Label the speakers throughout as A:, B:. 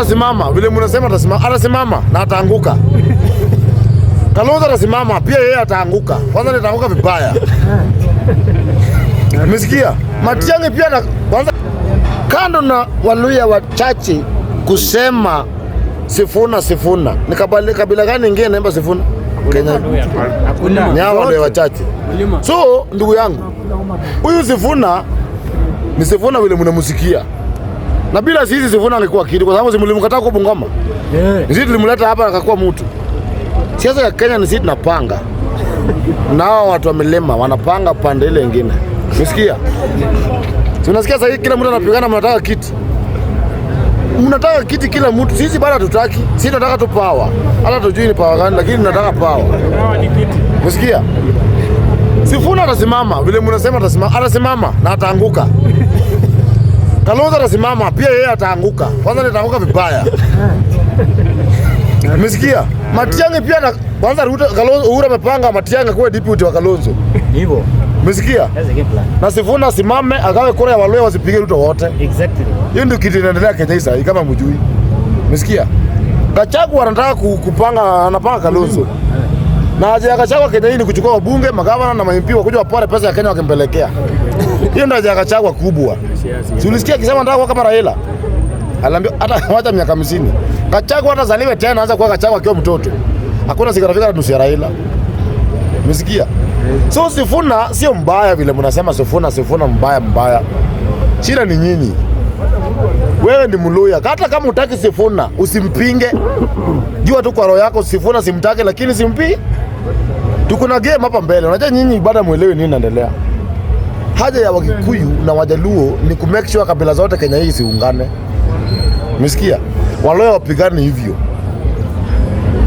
A: atasimama vile mnasema atasimama na ataanguka. Kalonzo atasimama pia yeye ataanguka. Kwanza ataanguka vibaya. Umesikia? Matiang'i pia na kwanza kando na Waluya wachache kusema Sifuna. Ni kabila gani ingine naimba Sifuna? Kenya. Hakuna. Ni hao wale wachache. So ndugu yangu, huyu Sifuna ni Sifuna vile mnamusikia. Na bila sisi Sifuna angekuwa kitu kwa sababu mlimkataa kwa Bungoma. Sisi tulimleta hapa akakuwa mtu. Siasa ya Kenya ni sisi tunapanga. Nao watu wamelema wanapanga pande ile nyingine. Unasikia? Unasikia sasa kila mtu anapigana mnataka kiti. Mnataka kiti kila mtu. Sisi bado hatutaki. Sisi tunataka tu power. Hata tujui ni power gani lakini tunataka power. Power ni kiti. Unasikia? Sifuna atasimama vile mnasema atasimama na ataanguka. Kalonzo atasimama pia yeye ataanguka. Kwanza ataanguka vibaya. Umesikia? Matiang'i pia na kwanza Uhuru amepanga Matiang'i kuwa deputy wa Kalonzo.
B: Hivyo.
A: Umesikia? Na Sifuna asimame agawe kura ya Waluya wasipige Ruto wote.
B: Exactly.
A: Hiyo ndio kitu inaendelea Kenya sasa kama mjui. Umesikia? Gachagua anataka kupanga anapanga Kalonzo. Na haja Gachagua Kenya hii ni kuchukua wabunge, magavana na MP wakuja wapore pesa ya Kenya wakimpelekea. Hiyo ndio haja Gachagua kubwa. Si ulisikia akisema anataka kama Raila? Aliambia hata wacha miaka 50. Gachagua hata zaliwe tena anaanza kuwa Gachagua akiwa mtoto. Hakuna sigarafika nusu ya Raila. Umesikia? So Sifuna sio mbaya vile mnasema Sifuna mbaya. Shida ni nyinyi. Wewe ni Mluya. Hata kama utaki Sifuna, usimpinge. Jua tu kwa roho yako Sifuna simtake lakini simpi. Tuko na game hapa mbele. Unajua nyinyi bado muelewi nini inaendelea. Haja ya Wakikuyu na Wajaluo ni ku make sure kabila zote Kenya hii siungane. Umesikia? Waluya wapigane hivyo.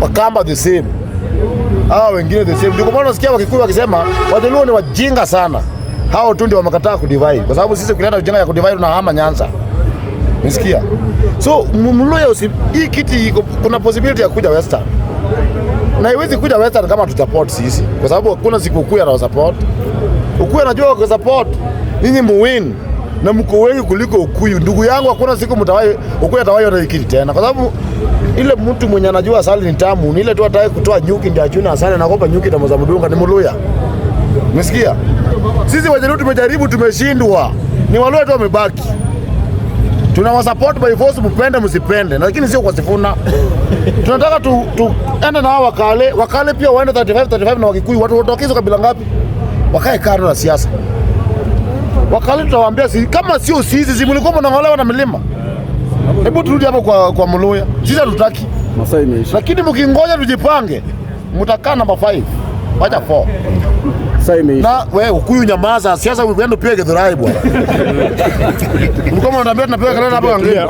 A: Wakamba the same. Hao wengine the same. Ndio kwa maana nasikia Wakikuyu wakisema Wajaluo ni wajinga sana. Hao tu ndio wamekataa kudivide. Kwa sababu sisi kuleta ujinga ya kudivide tunahama Nyanza. Umesikia? So Mluya hii kiti kuna possibility ya kuja Western. Na haiwezi kuja Western kama tutasupport sisi. Kwa sababu hakuna siku Ukuyu na support. Ukuyu anajua kwa support. Ninyi muwin na mko wengi kuliko Ukuyu. Ndugu yangu hakuna siku mtawahi Ukuyu atawahi na kiti tena. Kwa sababu ile mtu mwenye anajua asali ni tamu, ni ile tu atakaye kutoa nyuki ndio achuna asali na kopa nyuki na mdunga ni Mluya. Umesikia? Sisi Wajaluo tumejaribu tumeshindwa. Ni Waluya tu wamebaki. Tunawasupport by force mpende msipende, lakini sio kwa Sifuna. Tunataka tuende na hao wakale pia waende 35 na Wakikuyu watu watokizo kabila ngapi? Wakae kando na siasa. Wakale tutawaambia kama sio sisi mlikuwa mnaolewa na milima. Hebu turudi hapo kwa Mluya. Sisi hatutaki.
C: Masaa imeisha.
A: Lakini mkingoja tujipange, mtakaa namba 5. Wacha 4.
C: Sasa imeisha.
A: Na wewe Ukuyu nyamaza, siasa uende pia Githurai bwana. Mlikuwa mnaambia tunapewa kelele hapo ngine.